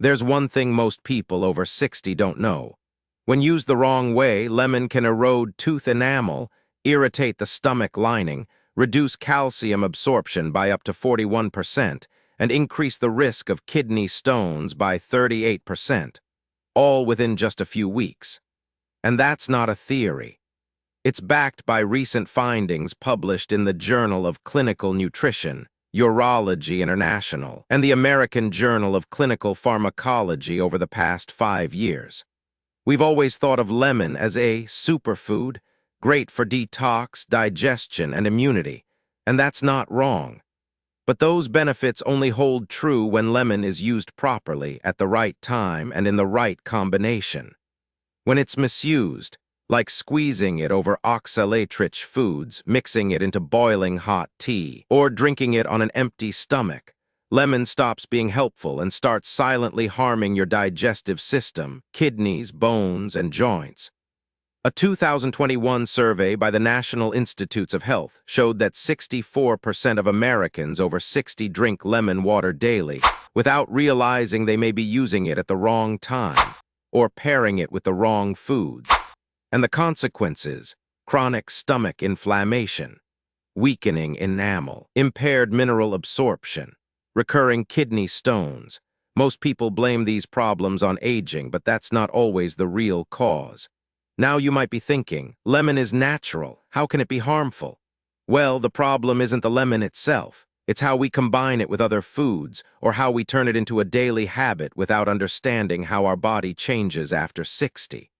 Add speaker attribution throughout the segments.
Speaker 1: There's one thing most people over 60 don't know. When used the wrong way, lemon can erode tooth enamel, irritate the stomach lining, reduce calcium absorption by up to 41%, and increase the risk of kidney stones by 38%, all within just a few weeks. And that's not a theory. It's backed by recent findings published in the Journal of Clinical Nutrition, Urology International, and the American Journal of Clinical Pharmacology over the past 5 years. We've always thought of lemon as a superfood, great for detox, digestion, and immunity, and that's not wrong. But those benefits only hold true when lemon is used properly, at the right time, and in the right combination. When it's misused, like squeezing it over oxalate-rich foods, mixing it into boiling hot tea, or drinking it on an empty stomach, lemon stops being helpful and starts silently harming your digestive system, kidneys, bones, and joints. A 2021 survey by the National Institutes of Health showed that 64% of Americans over 60 drink lemon water daily without realizing they may be using it at the wrong time or pairing it with the wrong foods. And the consequences: chronic stomach inflammation, weakening enamel, impaired mineral absorption, recurring kidney stones. Most people blame these problems on aging, but that's not always the real cause. Now you might be thinking, lemon is natural, how can it be harmful? Well, the problem isn't the lemon itself. It's how we combine it with other foods, or how we turn it into a daily habit without understanding how our body changes after 60.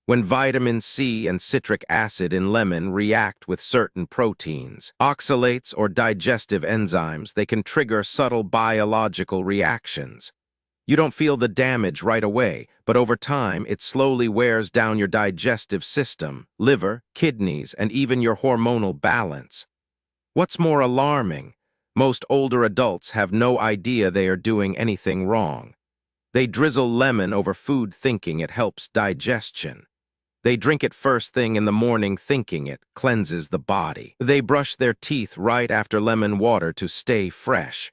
Speaker 1: When vitamin C and citric acid in lemon react with certain proteins, oxalates or digestive enzymes, they can trigger subtle biological reactions. You don't feel the damage right away, but over time it slowly wears down your digestive system, liver, kidneys, and even your hormonal balance. What's more alarming? Most older adults have no idea they are doing anything wrong. They drizzle lemon over food thinking it helps digestion. They drink it first thing in the morning thinking it cleanses the body. They brush their teeth right after lemon water to stay fresh.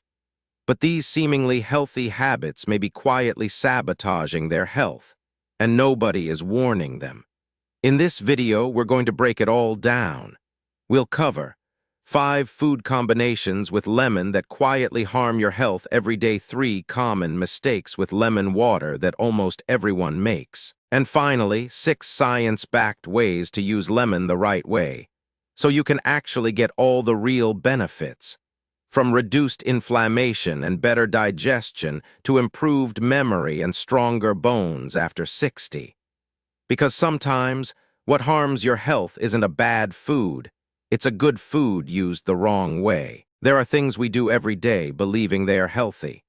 Speaker 1: But these seemingly healthy habits may be quietly sabotaging their health, and nobody is warning them. In this video, we're going to break it all down. We'll cover 5 food combinations with lemon that quietly harm your health every day, 3 common mistakes with lemon water that almost everyone makes, and finally, 6 science-backed ways to use lemon the right way, so you can actually get all the real benefits. From reduced inflammation and better digestion to improved memory and stronger bones after 60. Because sometimes, what harms your health isn't a bad food, it's a good food used the wrong way. There are things we do every day believing they are healthy.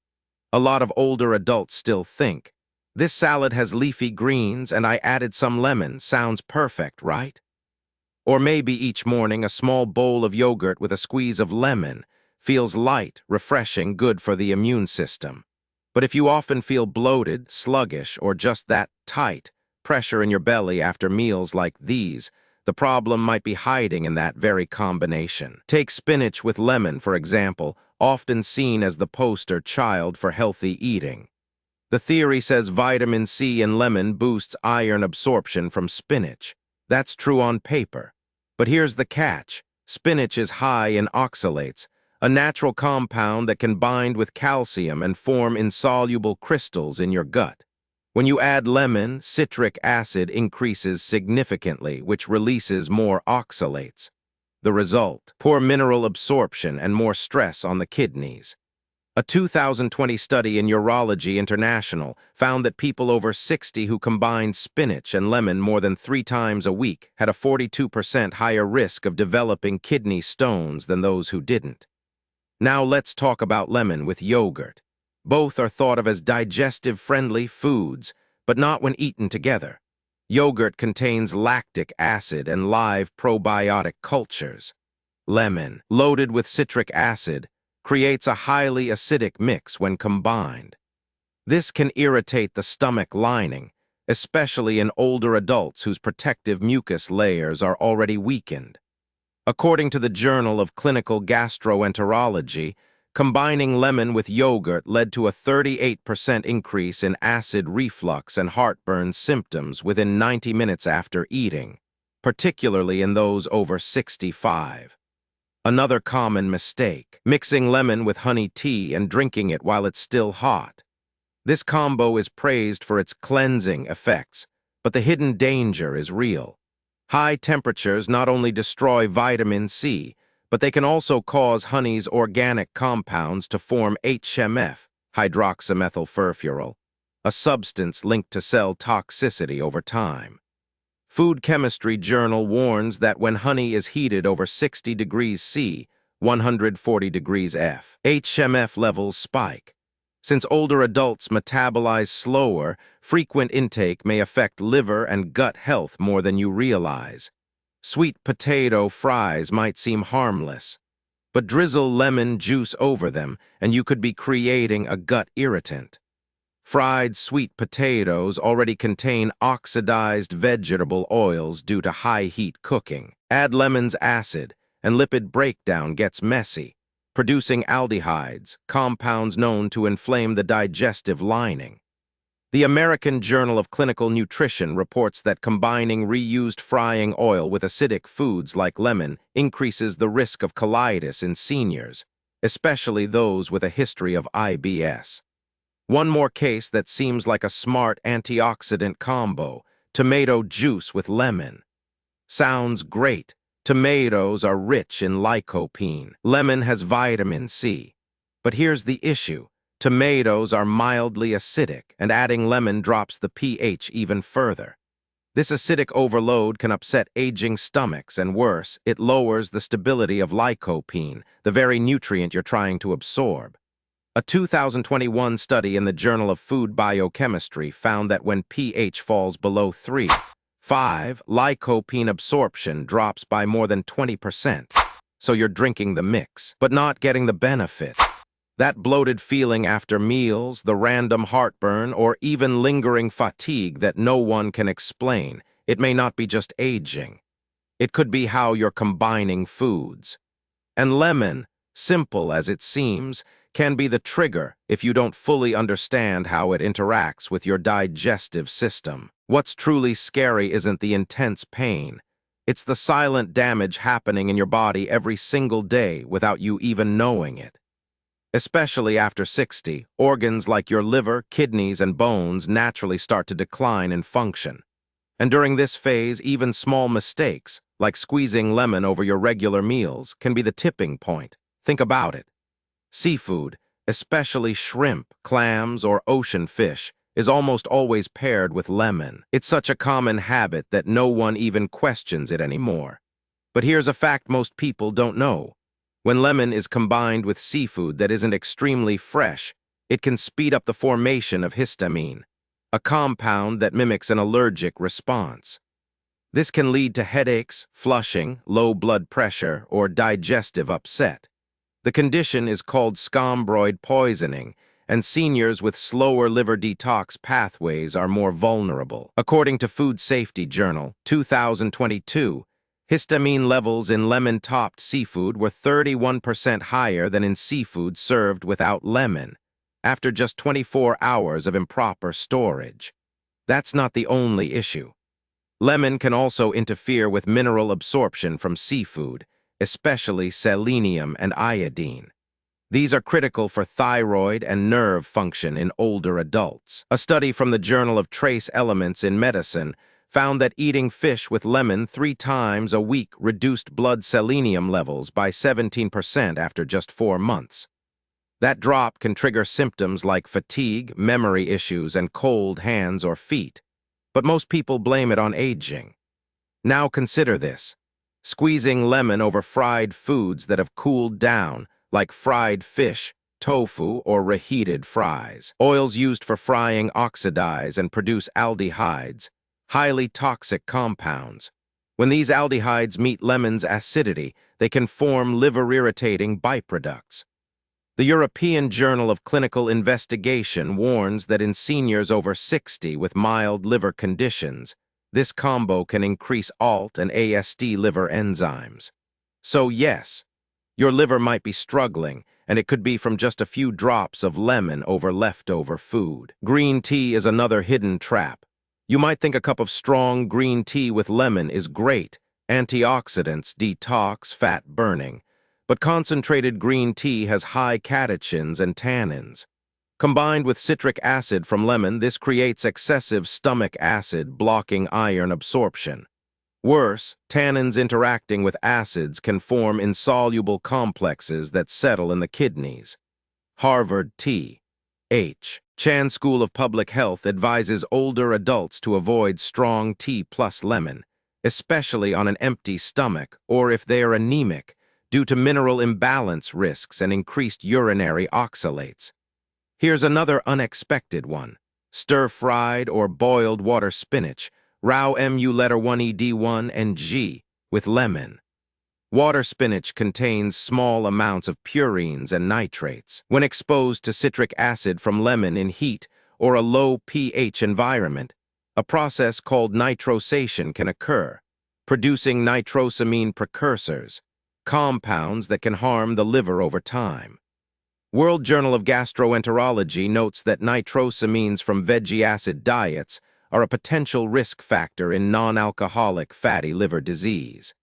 Speaker 1: A lot of older adults still think, this salad has leafy greens and I added some lemon, sounds perfect, right? Or maybe each morning a small bowl of yogurt with a squeeze of lemon feels light, refreshing, good for the immune system. But if you often feel bloated, sluggish, or just that tight pressure in your belly after meals like these, the problem might be hiding in that very combination. Take spinach with lemon, for example, often seen as the poster child for healthy eating. The theory says vitamin C in lemon boosts iron absorption from spinach. That's true on paper. But here's the catch. Spinach is high in oxalates, a natural compound that can bind with calcium and form insoluble crystals in your gut. When you add lemon, citric acid increases significantly, which releases more oxalates. The result: poor mineral absorption and more stress on the kidneys. A 2020 study in Urology International found that people over 60 who combined spinach and lemon more than 3 times a week had a 42% higher risk of developing kidney stones than those who didn't. Now let's talk about lemon with yogurt. Both are thought of as digestive-friendly foods, but not when eaten together. Yogurt contains lactic acid and live probiotic cultures. Lemon, loaded with citric acid, creates a highly acidic mix when combined. This can irritate the stomach lining, especially in older adults whose protective mucus layers are already weakened. According to the Journal of Clinical Gastroenterology, Combining lemon with yogurt led to a 38% increase in acid reflux and heartburn symptoms within 90 minutes after eating, particularly in those over 65. Another common mistake, mixing lemon with honey tea and drinking it while it's still hot. This combo is praised for its cleansing effects, but the hidden danger is real. High temperatures not only destroy vitamin C, but they can also cause honey's organic compounds to form HMF, hydroxymethylfurfural, a substance linked to cell toxicity over time. Food Chemistry Journal warns that when honey is heated over 60 degrees C, 140 degrees F, HMF levels spike. Since older adults metabolize slower, frequent intake may affect liver and gut health more than you realize. Sweet potato fries might seem harmless, but drizzle lemon juice over them and you could be creating a gut irritant. Fried sweet potatoes already contain oxidized vegetable oils due to high heat cooking. Add lemon's acid, and lipid breakdown gets messy, producing aldehydes, compounds known to inflame the digestive lining. The American Journal of Clinical Nutrition reports that combining reused frying oil with acidic foods like lemon increases the risk of colitis in seniors, especially those with a history of IBS. One more case that seems like a smart antioxidant combo: tomato juice with lemon. Sounds great. Tomatoes are rich in lycopene. Lemon has vitamin C. But here's the issue. Tomatoes are mildly acidic, and adding lemon drops the pH even further. This acidic overload can upset aging stomachs, and worse, it lowers the stability of lycopene, the very nutrient you're trying to absorb. A 2021 study in the Journal of Food Biochemistry found that when pH falls below 3.5, lycopene absorption drops by more than 20%. So you're drinking the mix, but not getting the benefit. That bloated feeling after meals, the random heartburn, or even lingering fatigue that no one can explain, it may not be just aging. It could be how you're combining foods. And lemon, simple as it seems, can be the trigger if you don't fully understand how it interacts with your digestive system. What's truly scary isn't the intense pain. It's the silent damage happening in your body every single day without you even knowing it. Especially after 60, organs like your liver, kidneys, and bones naturally start to decline in function. And during this phase, even small mistakes, like squeezing lemon over your regular meals, can be the tipping point. Think about it. Seafood, especially shrimp, clams, or ocean fish, is almost always paired with lemon. It's such a common habit that no one even questions it anymore. But here's a fact most people don't know. When lemon is combined with seafood that isn't extremely fresh, it can speed up the formation of histamine, a compound that mimics an allergic response. This can lead to headaches, flushing, low blood pressure, or digestive upset. The condition is called scombroid poisoning, and seniors with slower liver detox pathways are more vulnerable. According to Food Safety Journal, 2022, histamine levels in lemon-topped seafood were 31% higher than in seafood served without lemon, after just 24 hours of improper storage. That's not the only issue. Lemon can also interfere with mineral absorption from seafood, especially selenium and iodine. These are critical for thyroid and nerve function in older adults. A study from the Journal of Trace Elements in Medicine found that eating fish with lemon 3 times a week reduced blood selenium levels by 17% after just 4 months. That drop can trigger symptoms like fatigue, memory issues, and cold hands or feet. But most people blame it on aging. Now consider this. Squeezing lemon over fried foods that have cooled down, like fried fish, tofu, or reheated fries. Oils used for frying oxidize and produce aldehydes, highly toxic compounds. When these aldehydes meet lemon's acidity, they can form liver-irritating byproducts. The European Journal of Clinical Investigation warns that in seniors over 60 with mild liver conditions, this combo can increase ALT and AST liver enzymes. So yes, your liver might be struggling, and it could be from just a few drops of lemon over leftover food. Green tea is another hidden trap. You might think a cup of strong green tea with lemon is great, antioxidants, detox, fat burning, but concentrated green tea has high catechins and tannins. Combined with citric acid from lemon, this creates excessive stomach acid, blocking iron absorption. Worse, tannins interacting with acids can form insoluble complexes that settle in the kidneys. Harvard T.H. Chan School of Public Health advises older adults to avoid strong tea plus lemon, especially on an empty stomach or if they are anemic, due to mineral imbalance risks and increased urinary oxalates. Here's another unexpected one: stir-fried or boiled water spinach, raw mu letter 1ed1 and G, with lemon. Water spinach contains small amounts of purines and nitrates. When exposed to citric acid from lemon in heat or a low pH environment, a process called nitrosation can occur, producing nitrosamine precursors, compounds that can harm the liver over time. World Journal of Gastroenterology notes that nitrosamines from veggie acid diets are a potential risk factor in non-alcoholic fatty liver disease.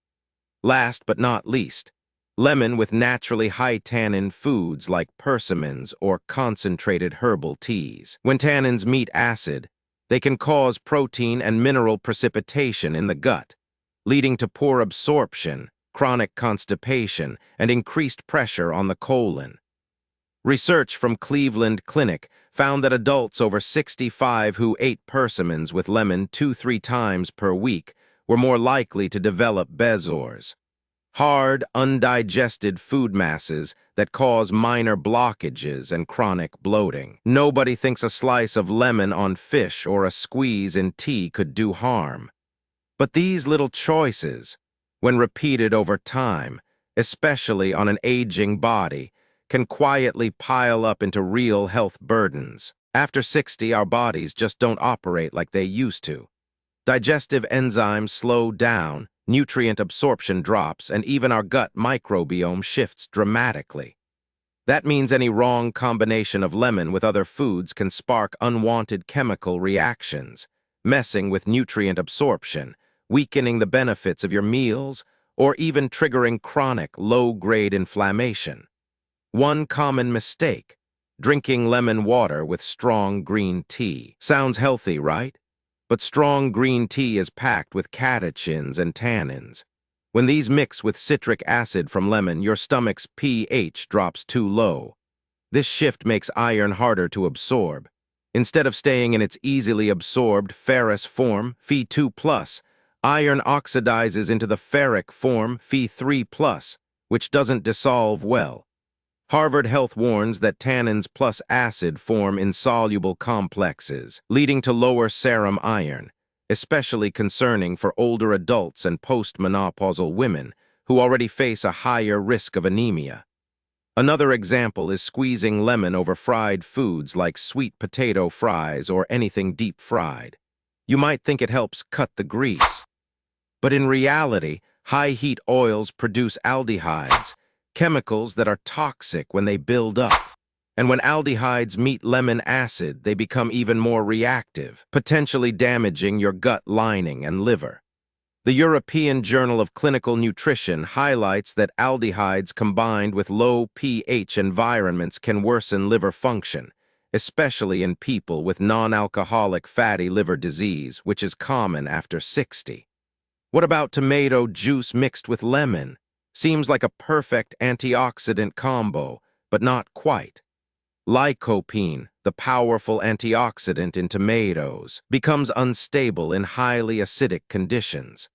Speaker 1: Last but not least, lemon with naturally high tannin foods like persimmons or concentrated herbal teas. When tannins meet acid, they can cause protein and mineral precipitation in the gut, leading to poor absorption, chronic constipation, and increased pressure on the colon. Research from Cleveland Clinic found that adults over 65 who ate persimmons with lemon 2-3 times per week were more likely to develop bezoars, hard, undigested food masses that cause minor blockages and chronic bloating. Nobody thinks a slice of lemon on fish or a squeeze in tea could do harm. But these little choices, when repeated over time, especially on an aging body, can quietly pile up into real health burdens. After 60, our bodies just don't operate like they used to. Digestive enzymes slow down, nutrient absorption drops, and even our gut microbiome shifts dramatically. That means any wrong combination of lemon with other foods can spark unwanted chemical reactions, messing with nutrient absorption, weakening the benefits of your meals, or even triggering chronic low-grade inflammation. One common mistake: drinking lemon water with strong green tea. Sounds healthy, right? But strong green tea is packed with catechins and tannins. When these mix with citric acid from lemon, your stomach's pH drops too low. This shift makes iron harder to absorb. Instead of staying in its easily absorbed ferrous form, Fe2+, iron oxidizes into the ferric form, Fe3+, which doesn't dissolve well. Harvard Health warns that tannins plus acid form insoluble complexes, leading to lower serum iron, especially concerning for older adults and postmenopausal women who already face a higher risk of anemia. Another example is squeezing lemon over fried foods like sweet potato fries or anything deep fried. You might think it helps cut the grease, but in reality, high-heat oils produce aldehydes, chemicals that are toxic when they build up. And when aldehydes meet lemon acid, they become even more reactive, potentially damaging your gut lining and liver. The European Journal of Clinical Nutrition highlights that aldehydes combined with low pH environments can worsen liver function, especially in people with non-alcoholic fatty liver disease, which is common after 60. What about tomato juice mixed with lemon? Seems like a perfect antioxidant combo, but not quite. Lycopene, the powerful antioxidant in tomatoes, becomes unstable in highly acidic conditions.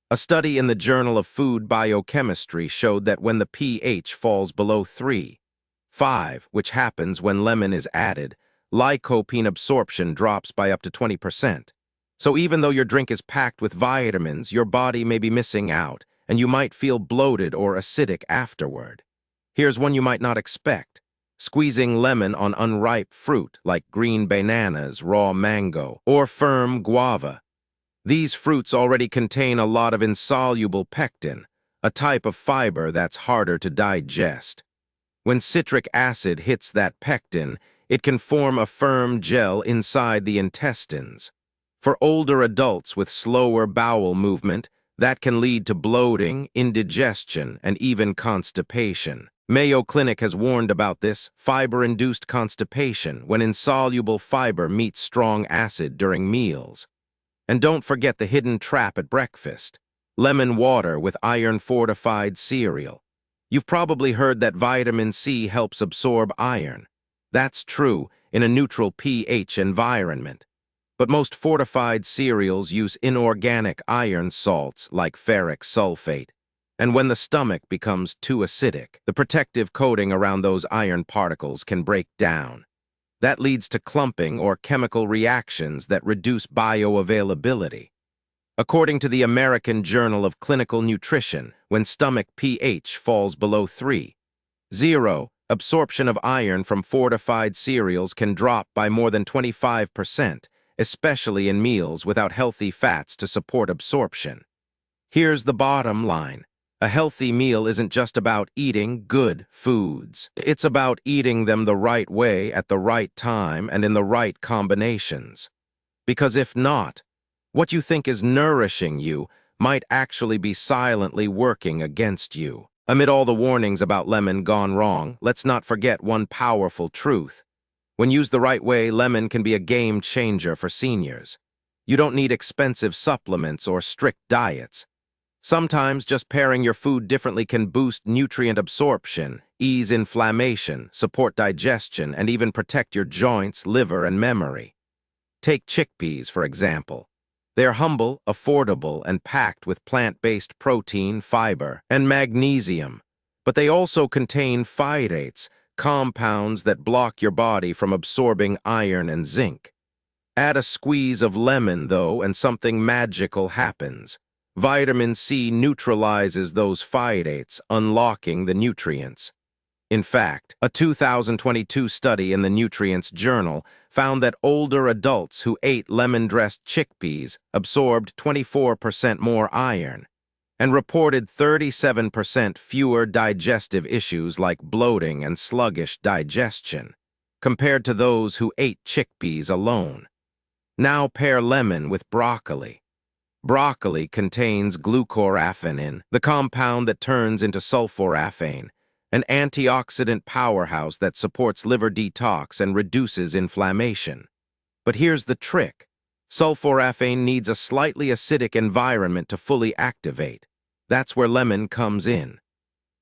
Speaker 1: A study in the Journal of Food Biochemistry showed that when the pH falls below 3.5, which happens when lemon is added, lycopene absorption drops by up to 20%. So even though your drink is packed with vitamins, your body may be missing out, and you might feel bloated or acidic afterward. Here's one you might not expect: squeezing lemon on unripe fruit like green bananas, raw mango, or firm guava. These fruits already contain a lot of insoluble pectin, a type of fiber that's harder to digest. When citric acid hits that pectin, it can form a firm gel inside the intestines. For older adults with slower bowel movement, that can lead to bloating, indigestion, and even constipation. Mayo Clinic has warned about this fiber-induced constipation when insoluble fiber meets strong acid during meals. And don't forget the hidden trap at breakfast: lemon water with iron-fortified cereal. You've probably heard that vitamin C helps absorb iron. That's true in a neutral pH environment. But most fortified cereals use inorganic iron salts like ferric sulfate. And when the stomach becomes too acidic, the protective coating around those iron particles can break down. That leads to clumping or chemical reactions that reduce bioavailability. According to the American Journal of Clinical Nutrition, when stomach pH falls below 3.0, absorption of iron from fortified cereals can drop by more than 25%, especially in meals without healthy fats to support absorption. Here's the bottom line: a healthy meal isn't just about eating good foods. It's about eating them the right way at the right time and in the right combinations. Because if not, what you think is nourishing you might actually be silently working against you. Amid all the warnings about lemon gone wrong, let's not forget one powerful truth. When used the right way, lemon can be a game changer for seniors. You don't need expensive supplements or strict diets. Sometimes just pairing your food differently can boost nutrient absorption, ease inflammation, support digestion, and even protect your joints, liver, and memory. Take chickpeas, for example. They're humble, affordable, and packed with plant-based protein, fiber, and magnesium. But they also contain phytates, compounds that block your body from absorbing iron and zinc. Add a squeeze of lemon, though, and something magical happens. Vitamin C neutralizes those phytates, unlocking the nutrients. In fact, a 2022 study in the Nutrients Journal found that older adults who ate lemon-dressed chickpeas absorbed 24% more iron and reported 37% fewer digestive issues like bloating and sluggish digestion, compared to those who ate chickpeas alone. Now pair lemon with broccoli. Broccoli contains glucoraphanin, the compound that turns into sulforaphane, an antioxidant powerhouse that supports liver detox and reduces inflammation. But here's the trick: sulforaphane needs a slightly acidic environment to fully activate. That's where lemon comes in.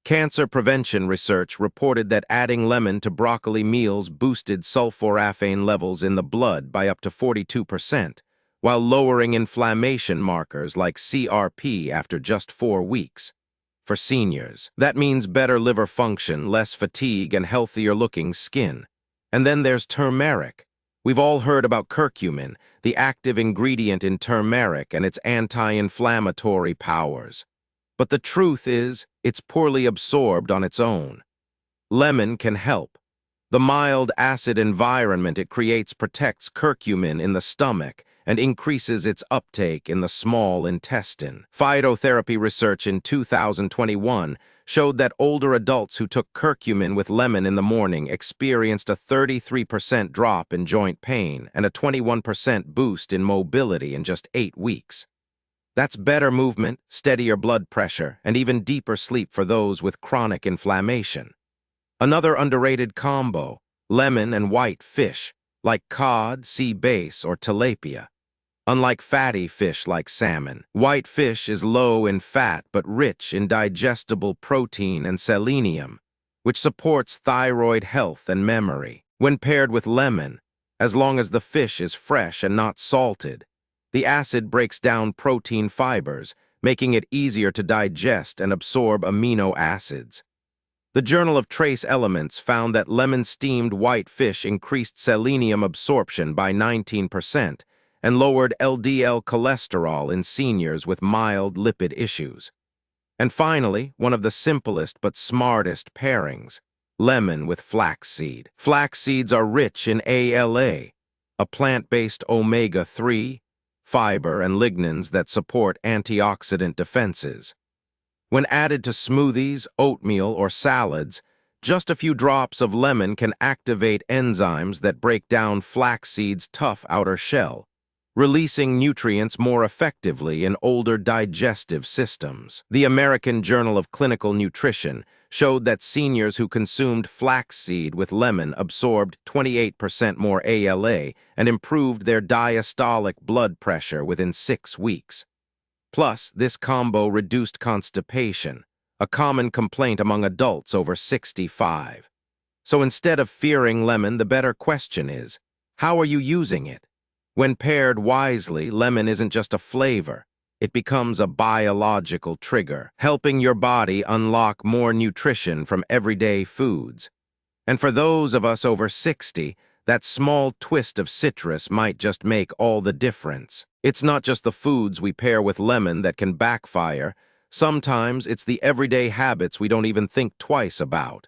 Speaker 1: Cancer prevention research reported that adding lemon to broccoli meals boosted sulforaphane levels in the blood by up to 42%, while lowering inflammation markers like CRP after just 4 weeks. For seniors, that means better liver function, less fatigue, and healthier-looking skin. And then there's turmeric. We've all heard about curcumin, the active ingredient in turmeric and its anti-inflammatory powers. But the truth is, it's poorly absorbed on its own. Lemon can help. The mild acid environment it creates protects curcumin in the stomach and increases its uptake in the small intestine. Phytotherapy research in 2021 showed that older adults who took curcumin with lemon in the morning experienced a 33% drop in joint pain and a 21% boost in mobility in just 8 weeks. That's better movement, steadier blood pressure, and even deeper sleep for those with chronic inflammation. Another underrated combo: lemon and white fish, like cod, sea bass, or tilapia. Unlike fatty fish like salmon, white fish is low in fat but rich in digestible protein and selenium, which supports thyroid health and memory. When paired with lemon, as long as the fish is fresh and not salted, the acid breaks down protein fibers, making it easier to digest and absorb amino acids. The Journal of Trace Elements found that lemon-steamed white fish increased selenium absorption by 19% and lowered LDL cholesterol in seniors with mild lipid issues. And finally, one of the simplest but smartest pairings: lemon with flaxseed. Flax seeds are rich in ALA, a plant-based omega-3, fiber, and lignans that support antioxidant defenses. When added to smoothies, oatmeal, or salads, Just a few drops of lemon can activate enzymes that break down flaxseed's tough outer shell, releasing nutrients more effectively in older digestive systems. The American Journal of Clinical Nutrition showed that seniors who consumed flaxseed with lemon absorbed 28% more ALA and improved their diastolic blood pressure within 6 weeks. Plus, this combo reduced constipation, a common complaint among adults over 65. So instead of fearing lemon, the better question is, how are you using it? When paired wisely, lemon isn't just a flavor. It becomes a biological trigger, helping your body unlock more nutrition from everyday foods. And for those of us over 60, that small twist of citrus might just make all the difference. It's not just the foods we pair with lemon that can backfire. Sometimes it's the everyday habits we don't even think twice about.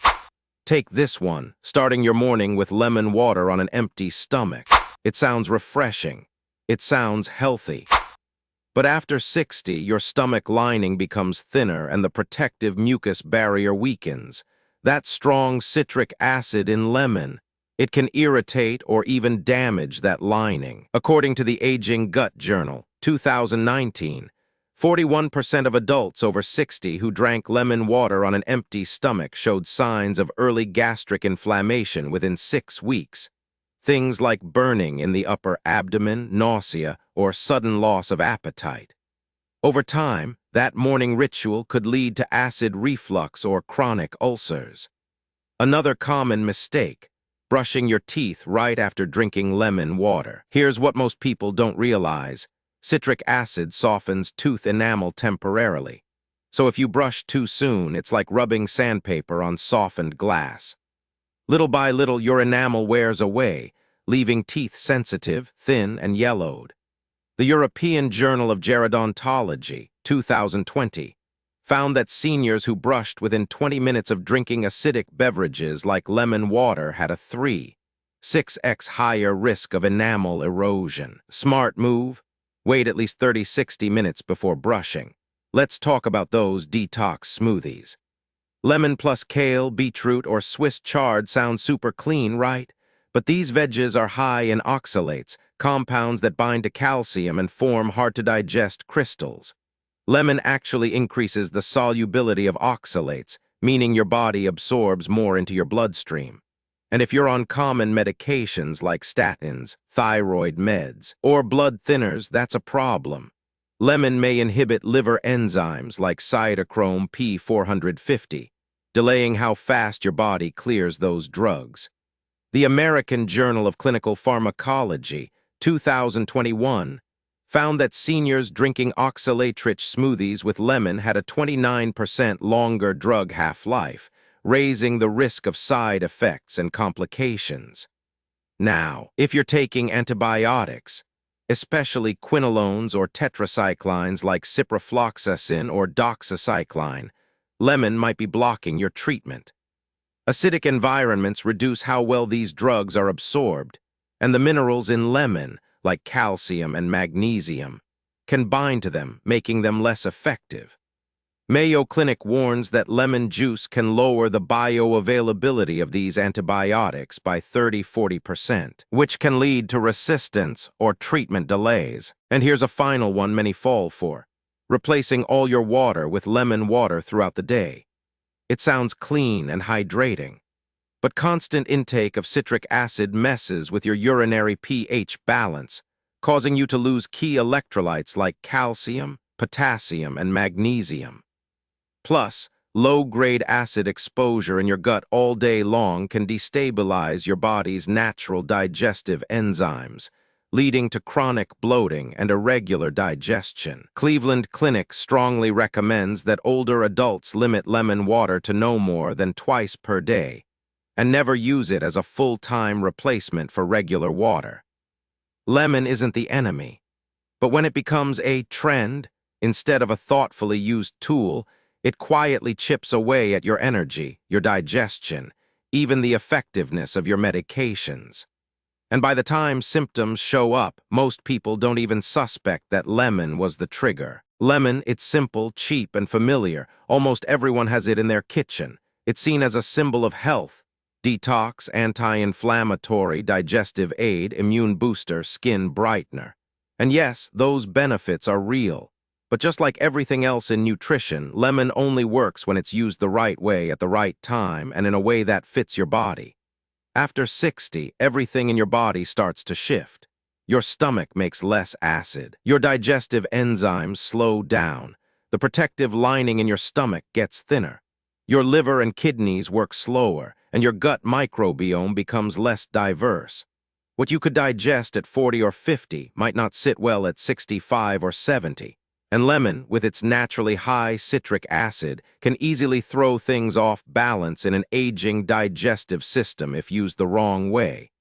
Speaker 1: Take this one, starting your morning with lemon water on an empty stomach. It sounds refreshing. It sounds healthy. But after 60, your stomach lining becomes thinner and the protective mucus barrier weakens. That strong citric acid in lemon, it can irritate or even damage that lining. According to the Aging Gut Journal, 2019, 41% of adults over 60 who drank lemon water on an empty stomach showed signs of early gastric inflammation within 6 weeks. Things like burning in the upper abdomen, nausea, or sudden loss of appetite. Over time, that morning ritual could lead to acid reflux or chronic ulcers. Another common mistake, brushing your teeth right after drinking lemon water. Here's what most people don't realize. Citric acid softens tooth enamel temporarily. So if you brush too soon, it's like rubbing sandpaper on softened glass. Little by little, your enamel wears away, leaving teeth sensitive, thin, and yellowed. The European Journal of Gerodontology, 2020, found that seniors who brushed within 20 minutes of drinking acidic beverages like lemon water had a 3.6x higher risk of enamel erosion. Smart move? Wait at least 30-60 minutes before brushing. Let's talk about those detox smoothies. Lemon plus kale, beetroot, or Swiss chard sound super clean, right? But these veggies are high in oxalates, compounds that bind to calcium and form hard-to-digest crystals. Lemon actually increases the solubility of oxalates, meaning your body absorbs more into your bloodstream. And if you're on common medications like statins, thyroid meds, or blood thinners, that's a problem. Lemon may inhibit liver enzymes like cytochrome P450, delaying how fast your body clears those drugs. The American Journal of Clinical Pharmacology, 2021, found that seniors drinking oxalate-rich smoothies with lemon had a 29% longer drug half-life, raising the risk of side effects and complications. Now, if you're taking antibiotics, especially quinolones or tetracyclines like ciprofloxacin or doxycycline, lemon might be blocking your treatment. Acidic environments reduce how well these drugs are absorbed, and the minerals in lemon, like calcium and magnesium, can bind to them, making them less effective. Mayo Clinic warns that lemon juice can lower the bioavailability of these antibiotics by 30–40%, which can lead to resistance or treatment delays. And here's a final one many fall for: replacing all your water with lemon water throughout the day. It sounds clean and hydrating, but constant intake of citric acid messes with your urinary pH balance, causing you to lose key electrolytes like calcium, potassium, and magnesium. Plus, low-grade acid exposure in your gut all day long can destabilize your body's natural digestive enzymes, leading to chronic bloating and irregular digestion. Cleveland Clinic strongly recommends that older adults limit lemon water to no more than twice per day, and never use it as a full-time replacement for regular water. Lemon isn't the enemy, but when it becomes a trend, instead of a thoughtfully used tool, it quietly chips away at your energy, your digestion, even the effectiveness of your medications. And by the time symptoms show up, most people don't even suspect that lemon was the trigger. Lemon, it's simple, cheap, and familiar. Almost everyone has it in their kitchen. It's seen as a symbol of health: detox, anti-inflammatory, digestive aid, immune booster, skin brightener. And yes, those benefits are real. But just like everything else in nutrition, lemon only works when it's used the right way at the right time and in a way that fits your body. After 60, everything in your body starts to shift. Your stomach makes less acid. Your digestive enzymes slow down. The protective lining in your stomach gets thinner. Your liver and kidneys work slower, and your gut microbiome becomes less diverse. What you could digest at 40 or 50 might not sit well at 65 or 70. And lemon, with its naturally high citric acid, can easily throw things off balance in an aging digestive system if used the wrong way.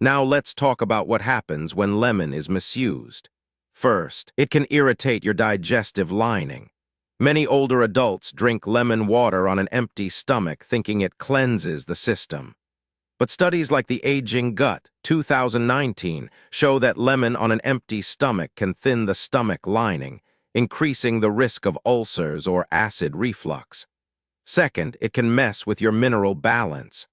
Speaker 1: Now let's talk about what happens when lemon is misused. First, it can irritate your digestive lining. Many older adults drink lemon water on an empty stomach thinking it cleanses the system. But studies like the Aging Gut, 2019, show that lemon on an empty stomach can thin the stomach lining, increasing the risk of ulcers or acid reflux. Second, it can mess with your mineral balance.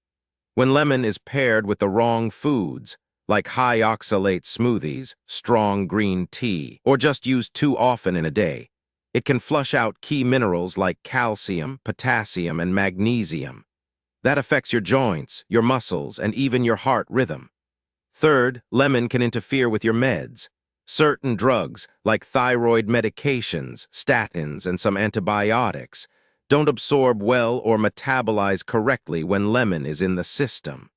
Speaker 1: When lemon is paired with the wrong foods, like high oxalate smoothies, strong green tea, or just used too often in a day, it can flush out key minerals like calcium, potassium, and magnesium. That affects your joints, your muscles, and even your heart rhythm. Third, lemon can interfere with your meds. Certain drugs, like thyroid medications, statins, and some antibiotics, don't absorb well or metabolize correctly when lemon is in the system.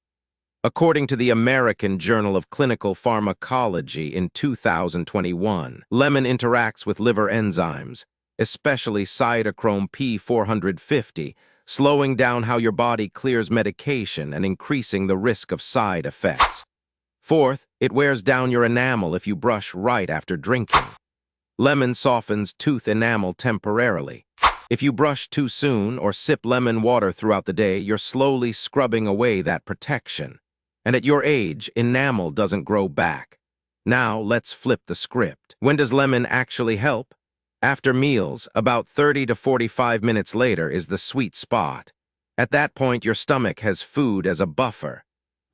Speaker 1: According to the American Journal of Clinical Pharmacology in 2021, lemon interacts with liver enzymes, especially cytochrome P450, slowing down how your body clears medication and increasing the risk of side effects. Fourth, it wears down your enamel if you brush right after drinking. Lemon softens tooth enamel temporarily. If you brush too soon or sip lemon water throughout the day, you're slowly scrubbing away that protection. And at your age, enamel doesn't grow back. Now, let's flip the script. When does lemon actually help? After meals, about 30 to 45 minutes later is the sweet spot. At that point, your stomach has food as a buffer.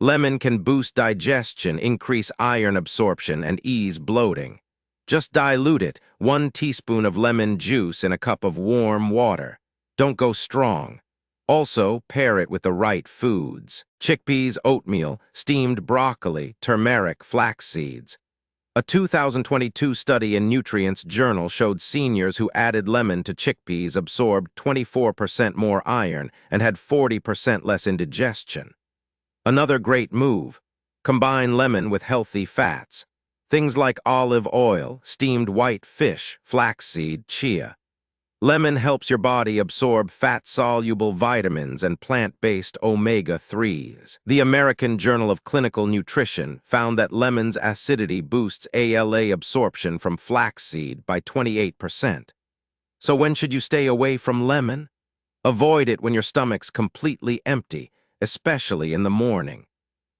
Speaker 1: Lemon can boost digestion, increase iron absorption, and ease bloating. Just dilute it, 1 teaspoon of lemon juice in a cup of warm water. Don't go strong. Also, pair it with the right foods: chickpeas, oatmeal, steamed broccoli, turmeric, flax seeds. A 2022 study in Nutrients Journal showed seniors who added lemon to chickpeas absorbed 24% more iron and had 40% less indigestion. Another great move: combine lemon with healthy fats. Things like olive oil, steamed white fish, flaxseed, chia. Lemon helps your body absorb fat-soluble vitamins and plant-based omega-3s. The American Journal of Clinical Nutrition found that lemon's acidity boosts ALA absorption from flaxseed by 28%. So when should you stay away from lemon? Avoid it when your stomach's completely empty, especially in the morning.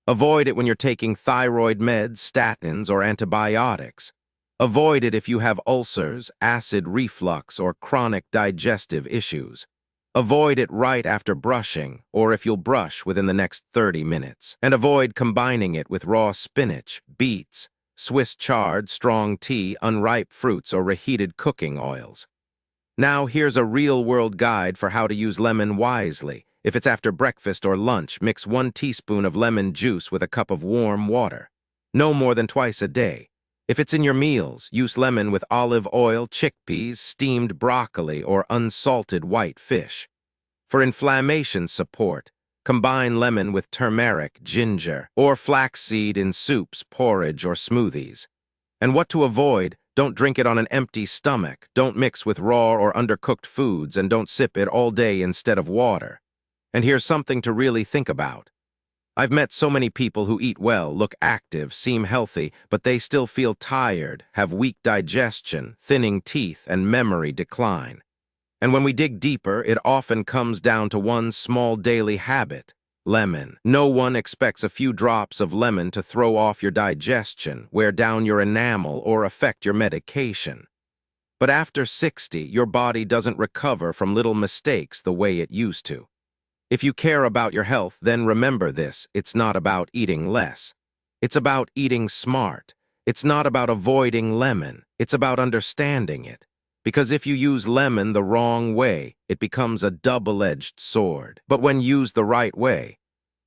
Speaker 1: Avoid it when you're taking thyroid meds, statins, or antibiotics. Avoid it if you have ulcers, acid reflux, or chronic digestive issues. Avoid it right after brushing, or if you'll brush within the next 30 minutes. And avoid combining it with raw spinach, beets, Swiss chard, strong tea, unripe fruits, or reheated cooking oils. Now here's a real-world guide for how to use lemon wisely. If it's after breakfast or lunch, mix 1 teaspoon of lemon juice with a cup of warm water. No more than twice a day. If it's in your meals, use lemon with olive oil, chickpeas, steamed broccoli, or unsalted white fish. For inflammation support, combine lemon with turmeric, ginger, or flaxseed in soups, porridge, or smoothies. And what to avoid: don't drink it on an empty stomach, don't mix with raw or undercooked foods, and don't sip it all day instead of water. And here's something to really think about. I've met so many people who eat well, look active, seem healthy, but they still feel tired, have weak digestion, thinning teeth, and memory decline. And when we dig deeper, it often comes down to one small daily habit: lemon. No one expects a few drops of lemon to throw off your digestion, wear down your enamel, or affect your medication. But after 60, your body doesn't recover from little mistakes the way it used to. If you care about your health, then remember this: it's not about eating less. It's about eating smart. It's not about avoiding lemon. It's about understanding it. Because if you use lemon the wrong way, it becomes a double-edged sword. But when used the right way,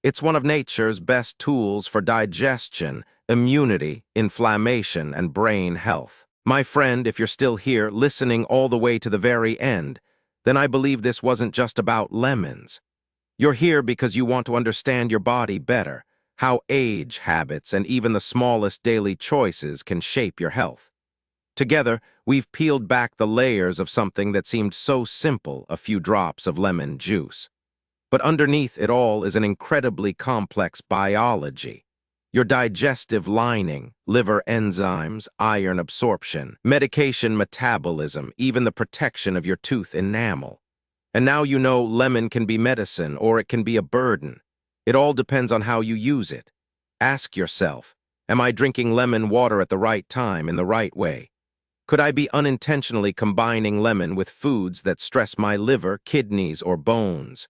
Speaker 1: it's one of nature's best tools for digestion, immunity, inflammation, and brain health. My friend, if you're still here, listening all the way to the very end, then I believe this wasn't just about lemons. You're here because you want to understand your body better, how age, habits, and even the smallest daily choices can shape your health. Together, we've peeled back the layers of something that seemed so simple: a few drops of lemon juice. But underneath it all is an incredibly complex biology. Your digestive lining, liver enzymes, iron absorption, medication metabolism, even the protection of your tooth enamel. And now you know lemon can be medicine or it can be a burden. It all depends on how you use it. Ask yourself, am I drinking lemon water at the right time in the right way? Could I be unintentionally combining lemon with foods that stress my liver, kidneys, or bones?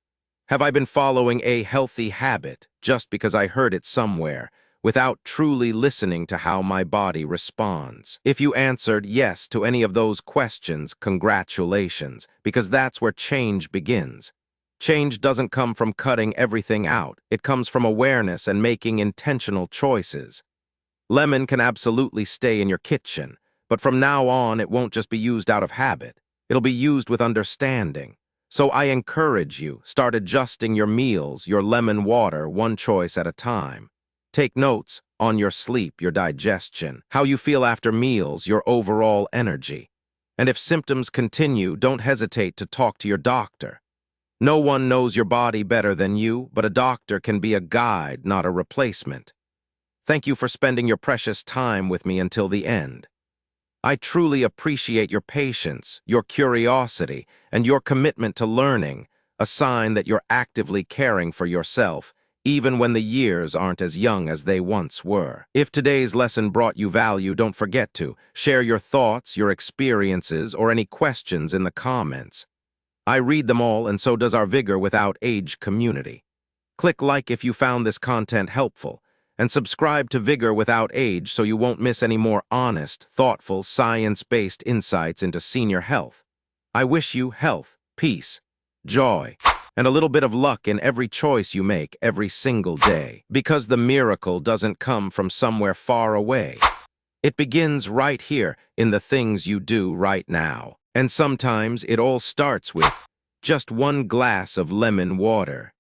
Speaker 1: Have I been following a healthy habit just because I heard it somewhere, without truly listening to how my body responds? If you answered yes to any of those questions, congratulations, because that's where change begins. Change doesn't come from cutting everything out. It comes from awareness and making intentional choices. Lemon can absolutely stay in your kitchen, but from now on, it won't just be used out of habit. It'll be used with understanding. So I encourage you, start adjusting your meals, your lemon water, one choice at a time. Take notes on your sleep, your digestion, how you feel after meals, your overall energy. And if symptoms continue, don't hesitate to talk to your doctor. No one knows your body better than you, but a doctor can be a guide, not a replacement. Thank you for spending your precious time with me until the end. I truly appreciate your patience, your curiosity, and your commitment to learning, a sign that you're actively caring for yourself, even when the years aren't as young as they once were. If today's lesson brought you value, don't forget to share your thoughts, your experiences, or any questions in the comments. I read them all, and so does our Vigor Without Age community. Click like if you found this content helpful, and subscribe to Vigor Without Age so you won't miss any more honest, thoughtful, science-based insights into senior health. I wish you health, peace, joy, and a little bit of luck in every choice you make every single day. Because the miracle doesn't come from somewhere far away. It begins right here in the things you do right now. And sometimes it all starts with just one glass of lemon water.